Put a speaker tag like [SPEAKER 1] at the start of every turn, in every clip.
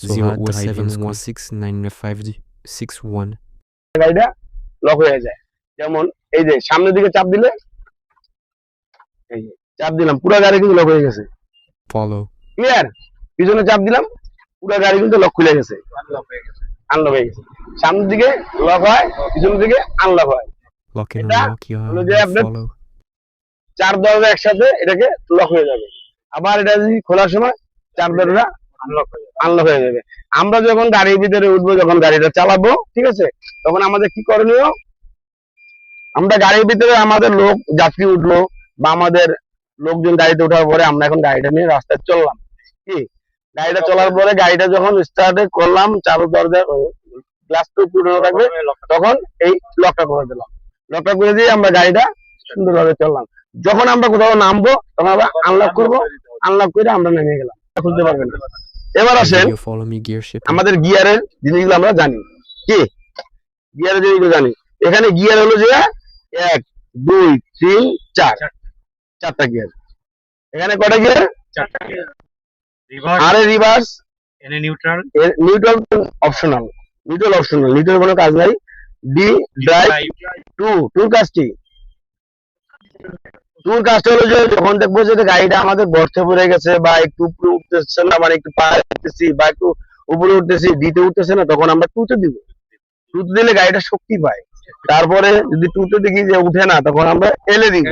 [SPEAKER 1] 017169561
[SPEAKER 2] গাড়িটা লক হয়ে যায়। যেমন এই যে সামনের দিকে চাপ দিলে, এই যে চাপ দিলাম, পুরো গাড়ি কিন্তু লক হয়ে গেছে।
[SPEAKER 1] follow
[SPEAKER 2] clear? পিছনে চাপ দিলাম, পুরো গাড়ি কিন্তু লক খুলে গেছে, আনলক হয়ে গেছে। সামনের দিকে লক হয়, পিছনের দিকে আনলক হয়।
[SPEAKER 1] lock and
[SPEAKER 2] এটা
[SPEAKER 1] unlock you
[SPEAKER 2] হলো যে আপনার
[SPEAKER 1] follow
[SPEAKER 2] 4 দরজা একসাথে এটাকে লক হয়ে যাবে। আবার এটা যদি খোলার সময় 4 দরজা আনলক হয়ে যাবে। আমরা যখন গাড়ির ভিতরে উঠবো, যখন গাড়িটা চালাবো, ঠিক আছে, তখন আমাদের কি করণীয়? আমরা গাড়ির ভিতরে আমাদের লোক যাত্রী উঠলো বা আমাদের লোকজন গাড়িতে ওঠার পরে আমরা এখন গাড়িটা নিয়ে রাস্তায় চললাম। কি গাড়িটা চলার পরে গাড়িটা যখন স্টার্ট করলাম, 4 দরজা গ্লাস তো পুরো থাকবে, তখন এই লকটা করে দিলাম। লকটা করে দিয়ে আমরা গাড়িটা সুন্দরভাবে চললাম। যখন আমরা কোথাও নামবো তখন আমরা আনলক করবো, আনলক করে আমরা নেমে গেলাম, খুলতে পারবেন না। এবার আসেন
[SPEAKER 1] you follow me gear shift
[SPEAKER 2] আমাদের গিয়ারের জিনিসগুলো আমরা জানি। কি গিয়ারের জিনিসগুলো জানি? এখানে গিয়ার হলো যে 1 2 3 4, 4টা গিয়ার। এখানে কয়টা গিয়ার?
[SPEAKER 3] 4টা গিয়ার। রিভার্স,
[SPEAKER 2] আরে রিভার্স,
[SPEAKER 3] এনে neutral,
[SPEAKER 2] neutral optional, neutral optional, neutral কোনো কাজ নাই। ডি ড্রাইভ, টুর কাজ কি? টুর কাজটা হলো যে যখন দেখবো যে গাড়িটা আমাদের গর্তে পড়ে গেছে বা একটু উপরে উঠতেছে না, মানে একটু পায়ে উঠতেছি বা একটু উপরে উঠতেছি, ডিতে উঠতেছে না, তখন আমরা টুতে দিব। টুতে দিলে গাড়িটা শক্তি পায়। তারপরে যদি টুতে দেখি যে উঠে না, তখন আমরা এলে দিব।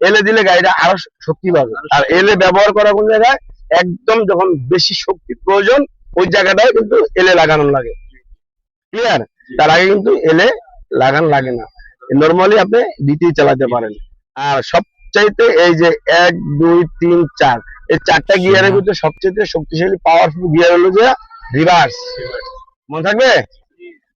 [SPEAKER 2] এলে দিলে গাড়িটা আরো শক্তি পাবে। আর এলে ব্যবহার করা কোন জায়গায়? একদম যখন বেশি শক্তির প্রয়োজন, ওই জায়গাটায় কিন্তু এলে লাগানো লাগে। ক্লিয়ার? তার আগে কিন্তু এলে লাগানো লাগে না। নরমালি আপনি ডিতেই চালাতে পারেন। আর সবচাইতে এই যে 1 2 3 4, এই 4টা গিয়ারের ভিতরে সবচেয়ে শক্তিশালী পাওয়ারফুল গিয়ার হলো যে রিভার্স। মনে থাকবে?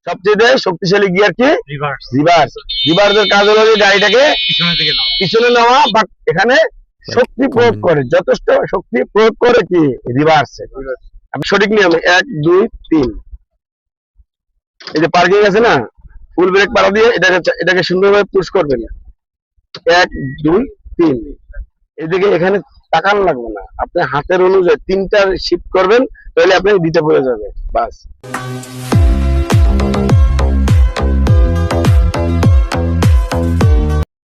[SPEAKER 2] সবচেয়ে শক্তিশালী গিয়ার কি?
[SPEAKER 3] রিভার্স।
[SPEAKER 2] রিভার্স। রিভার্সের কাজ হলো যে গাড়িটাকে
[SPEAKER 3] পিছনের দিকে নাও,
[SPEAKER 2] পিছনে নেওয়া, বা এখানে শক্তি প্রয়োগ করে, যথেষ্ট শক্তি প্রয়োগ করে কি রিভার্সে। আমি সঠিক নিয়মে 1 2 3, এই যে পার্কিং আছে না, ফুল ব্রেক পাড়া দিয়ে এটাকে সুন্দরভাবে পুশ করবেন। 1 2 3, এদিকে এখানে তাকান লাগবে না, আপনি হাতের অনুযায়ী 3টা শিফট করবেন, তাহলে আপনি দিতে পড়ে যাবে, বাস।